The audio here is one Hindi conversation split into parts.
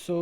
So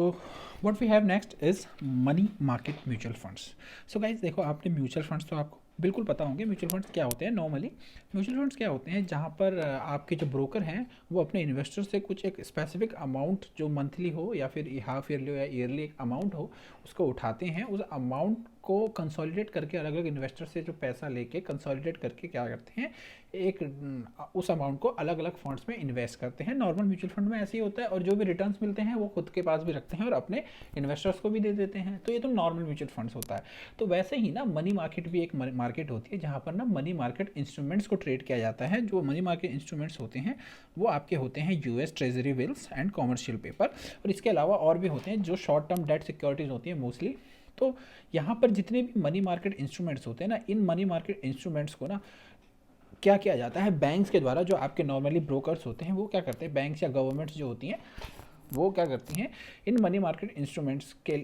what we have next is money market mutual funds. So guys देखो, आपने म्यूचुअल फंड्स तो आपको बिल्कुल पता होंगे म्यूचुअल फंड्स क्या होते हैं। नॉर्मली म्यूचुअल फंड्स क्या होते हैं, जहाँ पर आपके जो ब्रोकर हैं वो अपने इन्वेस्टर से कुछ एक स्पेसिफिक अमाउंट जो मंथली हो या फिर हाफ ईयरली हो या ईयरली एक अमाउंट हो, उसको उठाते हैं। उस अमाउंट को कंसोलिडेट करके अलग अलग इन्वेस्टर से जो पैसा लेके कंसोलिडेट करके क्या करते हैं, एक उस अमाउंट को अलग अलग फंड्स में इन्वेस्ट करते हैं। नॉर्मल म्यूचुअल फंड में ऐसे ही होता है, और जो भी रिटर्न्स मिलते हैं वो खुद के पास भी रखते हैं और अपने इन्वेस्टर्स को भी दे देते हैं। तो ये तो नॉर्मल म्यूचुअल फंड्स होता है। तो वैसे ही ना मनी मार्केट भी एक मार्केट होती है, जहाँ पर ना मनी मार्केट इंस्ट्रूमेंट्स को ट्रेड किया जाता है। जो मनी मार्केट इंस्ट्रूमेंट्स होते हैं वो आपके होते हैं US treasury bills and commercial paper, और इसके अलावा और भी होते हैं जो शॉर्ट टर्म डेट सिक्योरिटीज़ होती हैं मोस्टली। तो यहाँ पर जितने भी मनी मार्केट इंस्ट्रूमेंट्स होते हैं ना, इन मनी मार्केट इंस्ट्रूमेंट्स को ना क्या किया जाता है, बैंक्स के द्वारा, जो आपके नॉर्मली ब्रोकर्स होते हैं वो क्या करते हैं, बैंक्स या गवर्नमेंट्स जो होती हैं वो क्या करती हैं, इन मनी मार्केट इंस्ट्रूमेंट्स के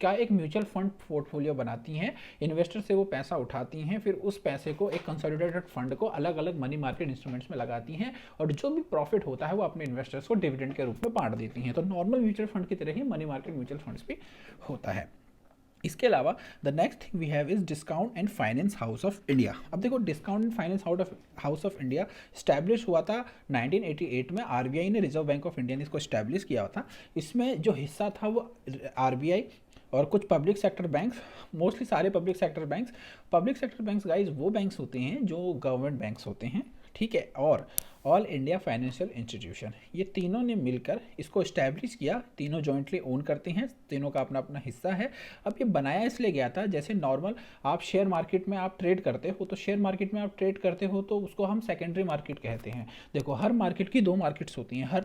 का एक म्यूचुअल फंड पोर्टफोलियो बनाती हैं। इन्वेस्टर से वो पैसा उठाती हैं, फिर उस पैसे को एक कंसोलिडेटेड फंड को अलग अलग मनी मार्केट इंस्ट्रूमेंट्स में लगाती हैं, और जो भी प्रॉफिट होता है वो अपने इन्वेस्टर्स को डिविडेंड के रूप में बांट देती हैं। तो नॉर्मल म्यूचुअल फंड की तरह ही मनी मार्केट म्यूचुअल फंड्स भी होता है। इसके अलावा the next thing we have is discount and finance house of India. अब देखो, discount and finance house of India establish हुआ था 1988 में। आरबीआई ने, रिजर्व बैंक ऑफ इंडिया ने इसको स्टैब्लिश किया था। इसमें जो हिस्सा था वो आरबीआई और कुछ पब्लिक सेक्टर बैंक्स, मोस्टली सारे पब्लिक सेक्टर बैंक्स गाइज वो बैंक्स होते हैं जो गवर्नमेंट बैंक्स होते हैं, ठीक है, और ऑल इंडिया फाइनेंशियल इंस्टीट्यूशन, ये तीनों ने मिलकर इसको इस्टेब्लिश किया। तीनों जॉइंटली ओन करते हैं, तीनों का अपना अपना हिस्सा है। अब ये बनाया इसलिए गया था, जैसे नॉर्मल आप शेयर मार्केट में आप ट्रेड करते हो, तो शेयर मार्केट में आप ट्रेड करते हो तो उसको हम सेकेंडरी मार्केट कहते हैं। देखो, हर मार्केट की दो मार्केट्स होती हैं,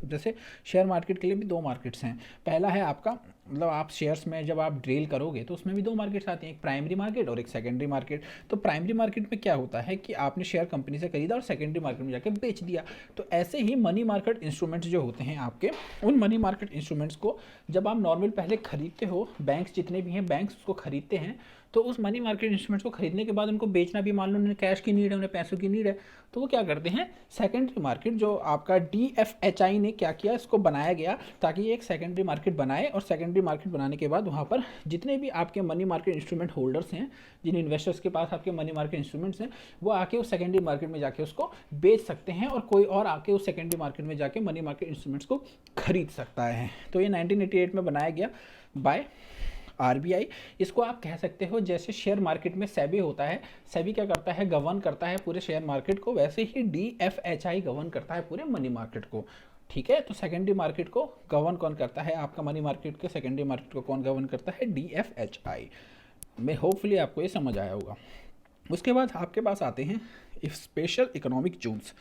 जैसे शेयर मार्केट के लिए भी दो मार्केट्स हैं। पहला है आपका, मतलब आप शेयर्स में जब आप डील करोगे तो उसमें भी दो मार्केट्स आती हैं, एक प्राइमरी मार्केट और एक सेकेंडरी मार्केट। तो प्राइमरी मार्केट में क्या होता है कि आपने शेयर कंपनी से खरीदा और सेकेंडरी मार्केट में जाके बेच दिया। तो ऐसे ही मनी मार्केट इंस्ट्रूमेंट्स जो होते हैं आपके, उन मनी मार्केट इंस्ट्रूमेंट्स को जब आप नॉर्मल पहले खरीदते हो, बैंक्स जितने भी हैं बैंक्स उसको खरीदते हैं, तो उस मनी मार्केट इंस्ट्रूमेंट्स को खरीदने के बाद उनको बेचना भी, मान लो उन्हें कैश की नीड है, उन्हें पैसों की नीड है, तो वो क्या करते हैं, सेकेंडरी मार्केट जो आपका DFHI ने क्या किया, इसको बनाया गया ताकि ये एक सेकेंडरी मार्केट बनाए। और सेकेंडरी मार्केट बनाने के बाद वहाँ पर जितने भी आपके मनी मार्केट इंस्ट्रूमेंट होल्डर्स हैं, जिन इन्वेस्टर्स के पास आपके मनी मार्केट इंस्ट्रूमेंट्स हैं, वो आके उस सेकेंडरी मार्केट में जाके उसको बेच सकते हैं, और कोई और आके उस सेकेंडरी मार्केट में जाके मनी मार्केट इंस्ट्रूमेंट्स को खरीद सकता है। तो ये 1988 में बनाया गया बाय आरबीआई। इसको आप कह सकते हो जैसे शेयर मार्केट में सेबी होता है, सेबी क्या करता है, गवर्न करता है पूरे शेयर मार्केट को, वैसे ही DFHI गवर्न करता है पूरे मनी मार्केट को, ठीक है। तो सेकेंडरी मार्केट को गवर्न कौन करता है, आपका मनी मार्केट के सेकेंडरी मार्केट को कौन गवर्न करता है, DFHI। मैं होपफुली आपको ये समझ आया होगा। उसके बाद आपके पास आते हैं स्पेशल इकोनॉमिक जोन्स।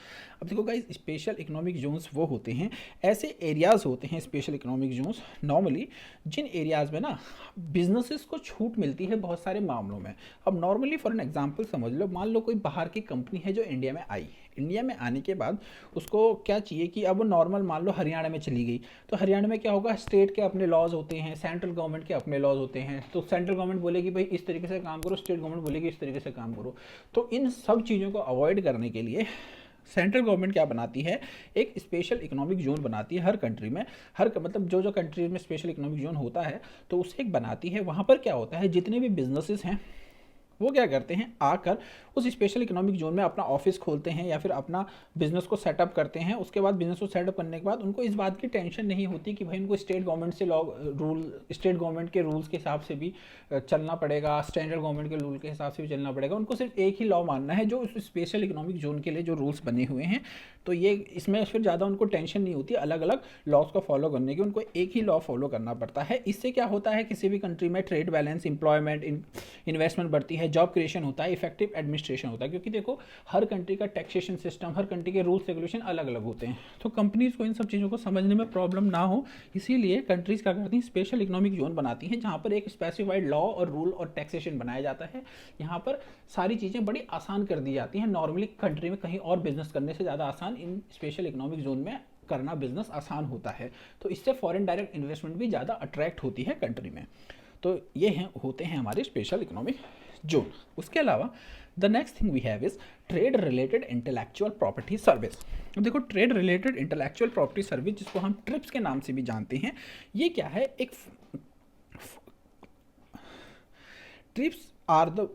अब देखो गाइस, स्पेशल इकोनॉमिक जोन्स वो होते हैं, ऐसे एरियाज़ होते हैं स्पेशल इकोनॉमिक जोन्स नॉर्मली, जिन एरियाज़ में ना बिजनेसेस को छूट मिलती है बहुत सारे मामलों में। अब नॉर्मली फॉर एन एग्जांपल समझ लो, मान लो कोई बाहर की कंपनी है जो इंडिया में आई, इंडिया में आने के बाद उसको क्या चाहिए कि अब वो नॉर्मल मान लो हरियाणा में चली गई, तो हरियाणा में क्या होगा, स्टेट के अपने लॉज होते हैं, सेंट्रल गवर्नमेंट के अपने लॉज होते हैं। तो सेंट्रल गवर्नमेंट बोलेगी भाई इस तरीके से काम करो, स्टेट गवर्नमेंट बोलेगी इस तरीके से काम करो। तो इन सब चीज़ों को अवॉइड करने के लिए सेंट्रल गवर्नमेंट क्या बनाती है, एक स्पेशल इकोनॉमिक जोन बनाती है हर कंट्री में। मतलब जो जो कंट्री में स्पेशल इकोनॉमिक जोन होता है तो उसे एक बनाती है। वहाँ पर क्या होता है, जितने भी बिजनेसेस हैं वो क्या करते हैं, आकर उस स्पेशल इकोनॉमिक जोन में अपना ऑफिस खोलते हैं या फिर अपना बिजनेस को सेटअप करते हैं। उसके बाद बिजनेस को सेटअप करने के बाद उनको इस बात की टेंशन नहीं होती कि भाई उनको स्टेट गवर्नमेंट से स्टेट गवर्नमेंट के रूल्स के हिसाब से भी चलना पड़ेगा, सेंट्रल गवर्नमेंट के रूल के हिसाब से भी चलना पड़ेगा। उनको सिर्फ एक ही लॉ मानना है जो उस स्पेशल इकोनॉमिक जोन के लिए जो रूल्स बने हुए हैं। तो ये इसमें फिर ज़्यादा उनको टेंशन नहीं होती अलग अलग लॉज को फॉलो करने की, उनको एक ही लॉ फॉलो करना पड़ता है। इससे क्या होता है, किसी भी कंट्री में ट्रेड बैलेंस, एम्प्लॉयमेंट, इन्वेस्टमेंट बढ़ती है, जॉब क्रिएशन होता है, इफेक्टिव एडमिनिस्ट्रेशन होता है। क्योंकि देखो, हर कंट्री का टैक्सेशन सिस्टम, हर कंट्री के रूल्स रेगुलेशन अलग अलग होते हैं, तो कंपनीज को इन सब चीज़ों को समझने में प्रॉब्लम ना हो, इसीलिए कंट्रीज क्या करती हैं, स्पेशल इकोनॉमिक जोन बनाती हैं, जहाँ पर एक स्पेसिफाइड लॉ और रूल और टैक्सेशन बनाया जाता है। यहाँ पर सारी चीज़ें बड़ी आसान कर दी जाती हैं। नॉर्मली कंट्री में कहीं और बिजनेस करने से ज़्यादा आसान इन स्पेशल इकोनॉमिक जोन में करना बिजनेस आसान होता है। तो इससे फॉरेन डायरेक्ट इन्वेस्टमेंट भी ज़्यादा अट्रैक्ट होती है कंट्री में। तो ये होते हैं हमारे स्पेशल इकोनॉमिक जोन। उसके अलावा the next thing we have is trade related intellectual property service. देखो trade related intellectual property service, जिसको हम ट्रिप्स के नाम से भी जानते हैं, ये क्या है? एक ट्रिप्स आर द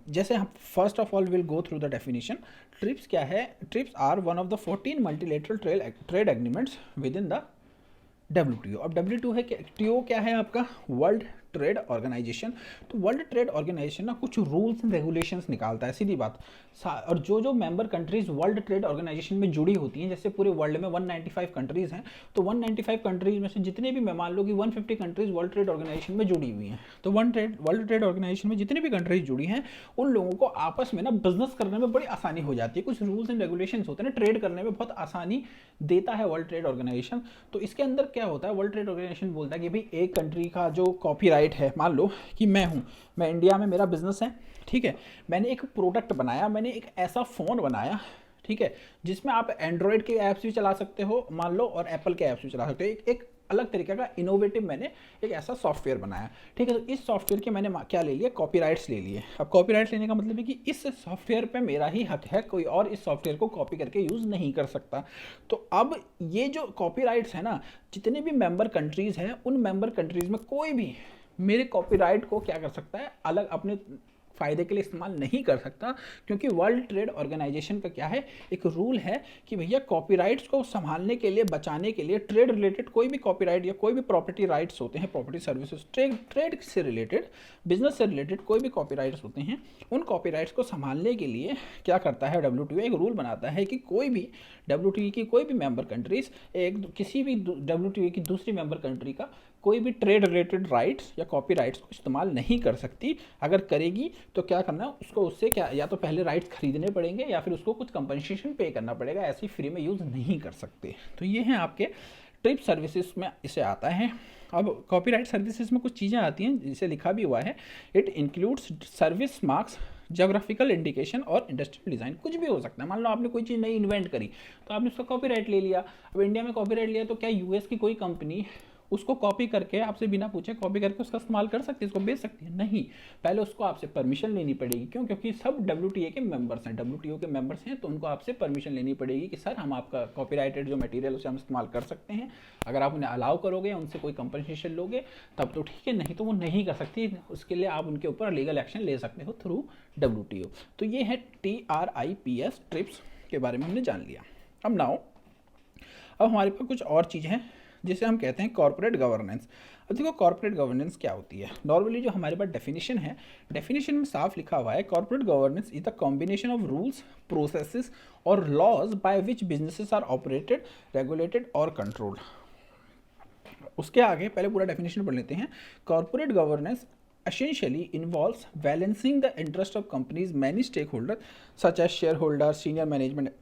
जैसे हम first of all will go through the definition. TRIPS क्या है? TRIPS are one of the 14 multilateral trade agreements within the WTO। अब WTO है, TO क्या है आपका? World trade organisation. तो वर्ल्ड ट्रेड ऑर्गेनाइजेशन ना कुछ रूल्स एंड रेगुलेशंस निकालता है, सीधी बात। और जो member countries world trade organisation में जुड़ी होती हैं, जैसे पूरे वर्ल्ड में 195 कंट्रीज हैं, तो 195 कंट्रीज में से जितने भी, मैं मान लो कि 150 कंट्रीज वर्ल्ड ट्रेड ऑर्गेनाइजेशन में जुड़ी हुई हैं, तो वर्ल्ड ट्रेड ऑर्गेनाइजेशन में जितनी भी कंट्रीज जुड़ी हैं, उन लोगों को आपस में ना बिजनेस करने में बड़ी आसानी हो जाती है। कुछ रूल्स एंड रेगुलेशंस होते हैं ना, ट्रेड करने में बहुत आसानी देता है वर्ल्ड ट्रेड ऑर्गेनाइजेशन। तो इसके अंदर क्या होता है? वर्ल्ड ट्रेड ऑर्गेनाइजेशन बोलता है कि भाई एक कंट्री का जो कॉपीराइट है, मान लो कि मैं इंडिया में, मेरा बिजनेस है, ठीक है, मैंने एक प्रोडक्ट बनाया, मैंने एक ऐसा फ़ोन बनाया, ठीक है, जिसमें आप एंड्रॉयड के ऐप्स भी चला सकते हो मान लो, और एप्पल के ऐप्स भी चला सकते हो। एक अलग तरीके का इनोवेटिव मैंने एक ऐसा सॉफ्टवेयर बनाया, ठीक है। तो इस सॉफ्टवेयर के मैंने क्या ले लिया? कॉपीराइट्स ले लिए। अब कॉपीराइट्स लेने का मतलब है कि इस सॉफ्टवेयर पे मेरा ही हक है, कोई और इस सॉफ्टवेयर को कॉपी करके यूज़ नहीं कर सकता। तो अब ये जो कॉपीराइट्स है ना, जितने भी मेंबर कंट्रीज़ हैं, उन मेंबर कंट्रीज़ में कोई भी मेरे कॉपीराइट को क्या कर सकता है? अलग अपने फ़ायदे के लिए इस्तेमाल नहीं कर सकता, क्योंकि वर्ल्ड ट्रेड ऑर्गेनाइजेशन का क्या है? एक रूल है कि भैया कॉपीराइट्स को संभालने के लिए, बचाने के लिए, ट्रेड रिलेटेड कोई भी कॉपीराइट या कोई भी प्रॉपर्टी राइट्स होते हैं, प्रॉपर्टी सर्विसेज, ट्रेड से रिलेटेड, बिजनेस से रिलेटेड कोई भी कॉपीराइट्स होते हैं, उन कॉपीराइट्स को संभालने के लिए क्या करता है? WTO एक रूल बनाता है कि कोई भी WTO की कोई भी मेंबर कंट्रीज किसी भी WTO की दूसरी मेंबर कंट्री का कोई भी ट्रेड रिलेटेड राइट्स या कॉपीराइट्स को इस्तेमाल नहीं कर सकती। अगर करेगी तो क्या करना है उसको? उससे क्या, या तो पहले राइट्स खरीदने पड़ेंगे या फिर उसको कुछ कंपनसेशन पे करना पड़ेगा, ऐसे फ्री में यूज़ नहीं कर सकते। तो ये हैं आपके ट्रिप सर्विसेज में इसे आता है। अब कॉपीराइट सर्विसेज में कुछ चीज़ें आती हैं, जिसे लिखा भी हुआ है, it includes service marks, geographical indication और इंडस्ट्रियल डिज़ाइन। कुछ भी हो सकता है। मान लो आपने कोई चीज़ नई इन्वेंट करी, तो आपने उसका कॉपीराइट ले लिया। अब इंडिया में कॉपीराइट लिया, तो क्या US की कोई कंपनी उसको कॉपी करके, आपसे बिना पूछे कॉपी करके उसका इस्तेमाल कर सकती है, उसको बेच सकती है? नहीं, पहले उसको आपसे परमिशन लेनी पड़ेगी। क्यों? क्योंकि सब WTA के मेंबर्स हैं, WTO के मेंबर्स हैं, तो उनको आपसे परमिशन लेनी पड़ेगी कि सर हम आपका कॉपीराइटेड जो मटेरियल उसे हम इस्तेमाल कर सकते हैं। अगर आप उन्हें अलाउ करोगे, उनसे कोई कंपनसेशन लोगे, तब तो ठीक है, नहीं तो वो नहीं कर सकती। उसके लिए आप उनके ऊपर लीगल एक्शन ले सकते हो थ्रू WTO। तो ये है TRIPS, ट्रिप्स के बारे में हमने जान लिया। अब हमारे पास कुछ और चीज़ हैं जिसे हम कहते हैं कॉर्पोरेट गवर्नेंस। अब देखो कॉर्पोरेट गवर्नेंस क्या होती है। नॉर्मली जो हमारे पास डेफिनेशन है, डेफिनेशन में साफ लिखा हुआ है, corporate governance is the combination of rules, processes और laws by which businesses are operated, regulated और कंट्रोल्ड। उसके आगे पहले पूरा डेफिनेशन पढ़ लेते हैं। Corporate governance essentially involves balancing the interest of companies' many stakeholders such as shareholders, senior management,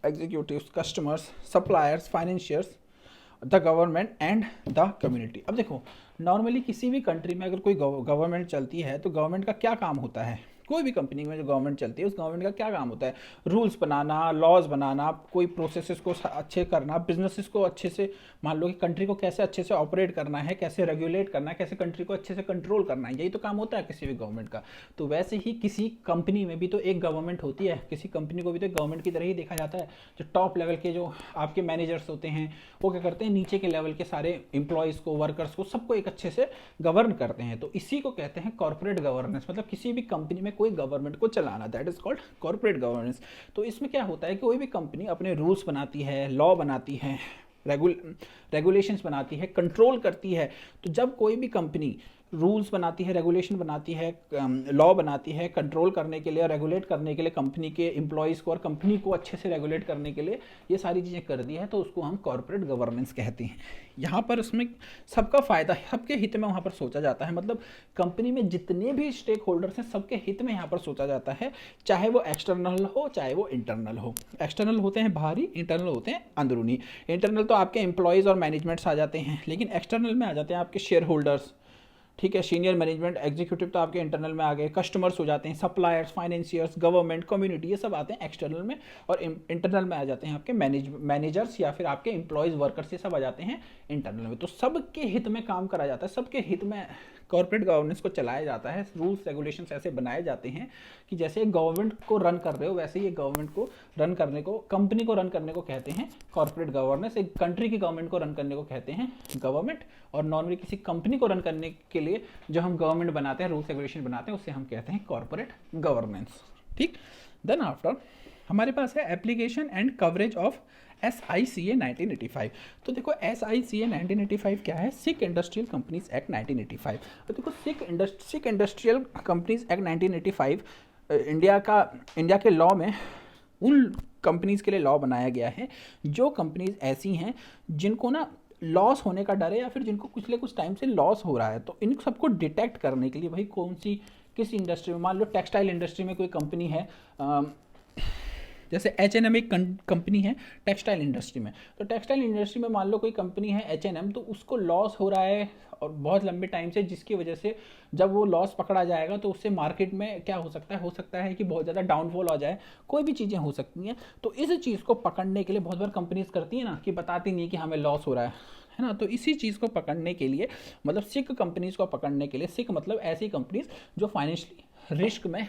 executives, customers, suppliers, financiers, the government and the community. अब देखो नॉर्मली किसी भी कंट्री में अगर कोई गवर्नमेंट चलती है, तो गवर्नमेंट का क्या काम होता है? कोई भी कंपनी में जो गवर्नमेंट चलती है, उस गवर्नमेंट का क्या काम होता है? रूल्स बनाना, लॉज बनाना, कोई प्रोसेसेस को अच्छे करना, बिजनेसेस को अच्छे से, मान लो कि कंट्री को कैसे अच्छे से ऑपरेट करना है, कैसे रेगुलेट करना है, कैसे कंट्री को अच्छे से कंट्रोल करना है, यही तो काम होता है किसी भी गवर्नमेंट का। तो वैसे ही किसी कंपनी में भी तो एक गवर्नमेंट होती है, किसी कंपनी को भी तो गवर्नमेंट की तरह ही देखा जाता है। जो टॉप लेवल के जो आपके मैनेजर्स होते हैं, वो क्या करते हैं? नीचे के लेवल के सारे एम्प्लॉयज़ को, वर्कर्स को, सबको एक अच्छे से गवर्न करते हैं। तो इसी को कहते हैं कॉर्पोरेट गवर्नेंस। मतलब किसी भी कंपनी में कोई गवर्नमेंट को चलाना, that is called corporate governance. तो इसमें क्या होता है कि कोई भी कंपनी अपने रूल्स बनाती है, लॉ बनाती है, रेगुलेशंस बनाती है, कंट्रोल करती है। तो जब कोई भी कंपनी रूल्स बनाती है, रेगुलेशन बनाती है, लॉ बनाती है, कंट्रोल करने के लिए, रेगुलेट करने के लिए कंपनी के एम्प्लॉयज़ को और कंपनी को अच्छे से रेगुलेट करने के लिए ये सारी चीज़ें कर दी है, तो उसको हम कॉर्पोरेट गवर्नेंस कहते हैं। यहाँ पर उसमें सबका फ़ायदा, सबके हित में वहाँ पर सोचा जाता है। मतलब कंपनी में जितने भी स्टेक होल्डर्स हैं, सबके हित में यहाँ पर सोचा जाता है, चाहे वो एक्सटर्नल हो, चाहे वो इंटरनल हो। एक्सटर्नल होते हैं बाहरी, इंटरनल होते हैं अंदरूनी। इंटरनल तो आपके एम्प्लॉयज़ और मैनेजमेंट्स आ जाते हैं, लेकिन एक्सटर्नल में आ जाते हैं आपके शेयर होल्डर्स, ठीक है, सीनियर मैनेजमेंट, एग्जीक्यूटिव तो आपके इंटरनल में आ गए, कस्टमर्स हो जाते हैं, सप्लायर्स, फाइनेंशियर्स, गवर्नमेंट, कम्युनिटी, ये सब आते हैं एक्सटर्नल में। और इंटरनल में आ जाते हैं आपके मैनेजर्स या फिर आपके एम्प्लॉयज़, वर्कर्स, ये सब आ जाते हैं इंटरनल में। तो सबके हित में काम करा जाता है, सबके हित में कॉर्पोरेट गवर्नेंस को चलाया जाता है, रूल्स रेगुलेशंस ऐसे बनाए जाते हैं कि जैसे गवर्नमेंट को रन कर रहे हो वैसे ही गवर्नमेंट को रन करने को, कंपनी को रन करने को कहते हैं कॉर्पोरेट गवर्नेंस। एक कंट्री की गवर्नमेंट को रन करने को कहते हैं गवर्नमेंट, और नॉर्मली किसी कंपनी को रन करने के लिए जो हम गवर्नमेंट बनाते हैं, रूल्स रेगुलेशन बनाते हैं, उससे हम कहते हैं कॉर्पोरेट गवर्नेंस। ठीक, देन आफ्टर हमारे पास है application and coverage of SICA 1985। तो देखो SICA 1985 क्या है, सिक इंडस्ट्रियल कंपनीज एक्ट 1985। तो देखो सिक इंडस्ट्रियल कंपनीज एक्ट 1985 इंडिया के लॉ में उन कंपनीज के लिए लॉ बनाया गया है जो कंपनीज ऐसी हैं जिनको ना लॉस होने का डर है या फिर जिनको पिछले कुछ टाइम से लॉस हो रहा है। तो इन सबको डिटेक्ट करने के लिए भाई कौन सी किस इंडस्ट्री में, मान लो टेक्सटाइल इंडस्ट्री में कोई कंपनी है, जैसे H&M एक कंपनी है टेक्सटाइल इंडस्ट्री में, तो टेक्सटाइल इंडस्ट्री में मान लो कोई कंपनी है H&M, तो उसको लॉस हो रहा है और बहुत लंबे टाइम से, जिसकी वजह से जब वो लॉस पकड़ा जाएगा तो उससे मार्केट में क्या हो सकता है कि बहुत ज़्यादा डाउनफॉल आ जाए, कोई भी चीज़ें हो सकती हैं। तो इस चीज़ को पकड़ने के लिए बहुत बार कंपनीज करती है ना कि बताती नहीं कि हमें लॉस हो रहा है ना। तो इसी चीज़ को पकड़ने के लिए, मतलब सिक कंपनीज को पकड़ने के लिए, सिक मतलब ऐसी कंपनीज जो फाइनेंशियली रिस्क में,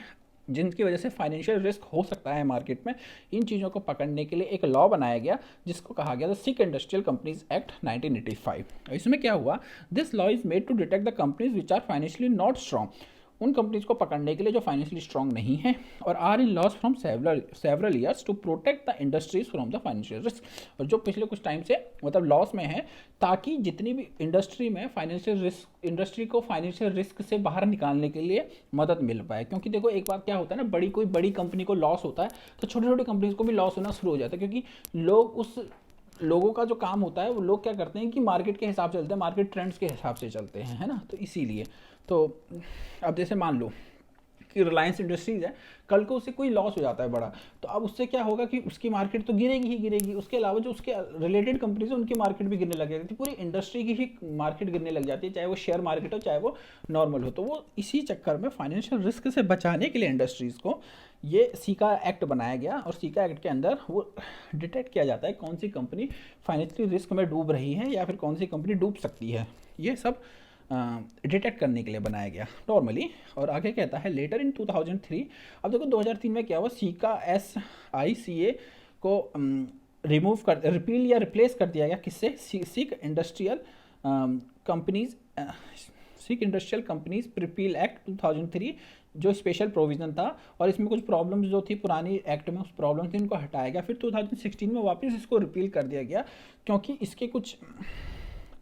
जिनकी वजह से फाइनेंशियल रिस्क हो सकता है मार्केट में, इन चीज़ों को पकड़ने के लिए एक लॉ बनाया गया जिसको कहा गया था सिक इंडस्ट्रियल कंपनीज एक्ट 1985। इसमें क्या हुआ, this law is made to detect the companies which are financially not strong, उन कंपनीज को पकड़ने के लिए जो फाइनेंशियली स्ट्रॉन्ग नहीं है और are in laws from several years to protect the industries from the financial risk, और जो पिछले कुछ टाइम से मतलब लॉस में है, ताकि जितनी भी इंडस्ट्री में फाइनेंशियल रिस्क, इंडस्ट्री को फाइनेंशियल रिस्क से बाहर निकालने के लिए मदद मिल पाए। क्योंकि देखो एक बार क्या होता है ना, कोई बड़ी कंपनी को लॉस होता है तो छोटी छोटी कंपनीज को भी लॉस होना शुरू हो जाता है, क्योंकि लोगों का जो काम होता है वो लोग क्या करते हैं कि मार्केट के हिसाब से चलते हैं, मार्केट ट्रेंड्स के हिसाब से चलते हैं, है ना। तो इसीलिए तो अब जैसे मान लो कि रिलायंस इंडस्ट्रीज है, कल को उससे कोई लॉस हो जाता है बड़ा, तो अब उससे क्या होगा कि उसकी मार्केट तो गिरेगी ही गिरेगी, उसके अलावा जो उसके रिलेटेड कंपनीज है उनकी मार्केट भी गिरने लग जाती है, पूरी इंडस्ट्री की ही मार्केट गिरने लग जाती है, चाहे वो शेयर मार्केट हो चाहे वो नॉर्मल हो। तो वो इसी चक्कर में फाइनेंशियल रिस्क से बचाने के लिए इंडस्ट्रीज़ को ये सीका एक्ट बनाया गया, और सीका एक्ट के अंदर वो डिटेक्ट किया जाता है कौन सी कंपनी फाइनेंशियल रिस्क में डूब रही है या फिर कौन सी कंपनी डूब सकती है, ये सब डिटेक्ट करने के लिए बनाया गया नॉर्मली। और आगे कहता है लेटर इन 2003, अब देखो 2003 में क्या हुआ, सीका SICA को रिपील या रिप्लेस कर दिया गया, किससे, सिक इंडस्ट्रियल कंपनीज रिपील एक्ट 2003, जो स्पेशल प्रोविज़न था, और इसमें कुछ प्रॉब्लम्स जो थी पुरानी एक्ट में, उस प्रॉब्लम थी उनको हटाया गया। फिर 2016 में वापस इसको रिपील कर दिया गया, क्योंकि इसके कुछ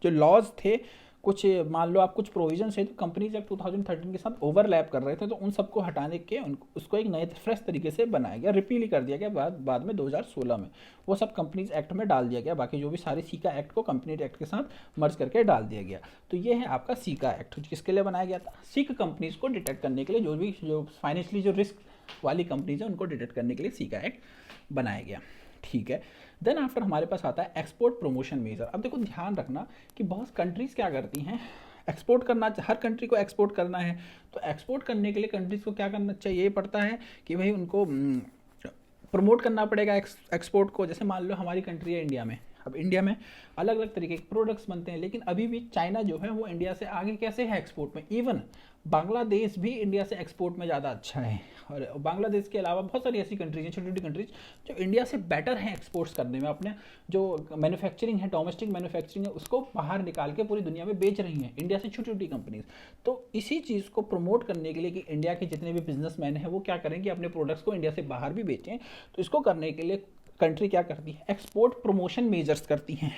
जो लॉज थे, कुछ मान लो आप कुछ प्रोविजन है तो कंपनीज एक्ट 2013 के साथ ओवरलैप कर रहे थे, तो उन सबको हटाने के उसको एक नए फ्रेश तरीके से बनाया गया, रिपील ही कर दिया गया। बाद में 2016 में वो सब कंपनीज एक्ट में डाल दिया गया, बाकी जो भी सारे सीका एक्ट को कंपनी एक्ट के साथ मर्ज करके डाल दिया गया। तो ये है आपका सीका एक्ट, किसके लिए बनाया गया था, सिक कंपनीज को डिटेक्ट करने के लिए, जो फाइनेंशियली जो रिस्क वाली कंपनीज है उनको डिटेक्ट करने के लिए सीका एक्ट बनाया गया। ठीक है, देन आफ्टर हमारे पास आता है एक्सपोर्ट प्रमोशन मेजर। अब देखो ध्यान रखना कि बहुत कंट्रीज़ क्या करती हैं, एक्सपोर्ट करना, हर कंट्री को एक्सपोर्ट करना है, तो एक्सपोर्ट करने के लिए कंट्रीज़ को क्या करना चाहिए, ये पड़ता है कि भाई उनको प्रमोट करना पड़ेगा एक्सपोर्ट को। जैसे मान लो हमारी कंट्री है इंडिया में, अब इंडिया में अलग अलग तरीके के प्रोडक्ट्स बनते हैं, लेकिन अभी भी चाइना जो है वो इंडिया से आगे कैसे है एक्सपोर्ट में, इवन बांग्लादेश भी इंडिया से एक्सपोर्ट में ज़्यादा अच्छा है, और बांग्लादेश के अलावा बहुत सारी ऐसी कंट्रीज हैं, छोटी छोटी कंट्रीज जो इंडिया से बेटर हैं एक्सपोर्ट्स करने में, अपने जो मैन्युफैक्चरिंग है, डोमेस्टिक मैन्युफैक्चरिंग है, उसको बाहर निकाल के पूरी दुनिया में बेच रही हैं इंडिया से छोटी छोटी कंपनीज। तो इसी चीज़ को प्रमोट करने के लिए कि इंडिया के जितने भी बिजनेसमैन हैं वो क्या करेंगे, अपने प्रोडक्ट्स को इंडिया से बाहर भी बेचें, तो इसको करने के लिए कंट्री क्या करती है, एक्सपोर्ट प्रमोशन मेजर्स करती हैं,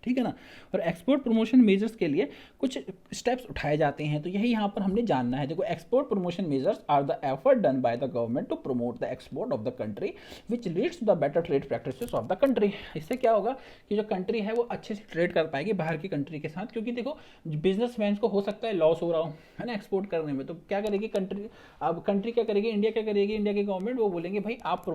ठीक है ना। और एक्सपोर्ट प्रमोशन मेजर्स के लिए कुछ स्टेप्स उठाए जाते हैं, तो यही यहाँ पर हमने जानना है। देखो, export promotion measures are the effort done by the government to promote the export of the country which leads to the better trade practices of the country. इससे क्या होगा कि जो कंट्री है वो अच्छे से ट्रेड कर पाएगी बाहर की कंट्री के साथ, क्योंकि देखो बिजनेसमैन को हो सकता है लॉस हो रहा हो, है ना, एक्सपोर्ट करने में, तो क्या करेगी कंट्री, अब कंट्री क्या करेगी, इंडिया क्या करेगी, इंडिया की गवर्नमेंट वो बोलेंगे भाई आप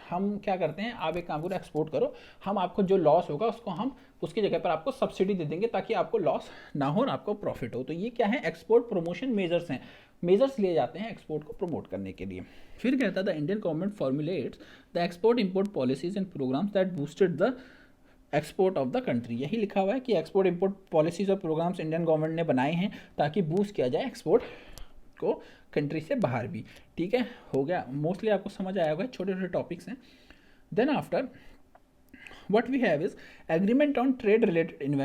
हम क्या करते हैं, आप एक काम करो एक्सपोर्ट करो, हम आपको जो लॉस होगा उसको हम उसकी जगह पर आपको सब्सिडी दे देंगे ताकि आपको लॉस ना हो और आपको प्रॉफिट हो। तो ये क्या है, एक्सपोर्ट प्रमोशन मेजर्स हैं, मेजर्स लिए जाते हैं एक्सपोर्ट को प्रमोट करने के लिए। फिर कहता है the Indian government formulates the export import policies and programmes that boosted the export of the country. यही लिखा हुआ है कि एक्सपोर्ट इंपोर्ट पॉलिसीज और प्रोग्राम्स इंडियन गवर्नमेंट ने बनाए हैं ताकि बूस्ट किया जाए एक्सपोर्ट को कंट्री से बाहर भी। ठीक है, हो गया, मोस्टली आपको समझ आया होगा, छोटे छोटे टॉपिक्स हैं। Then after what we have is agreement on trade related investment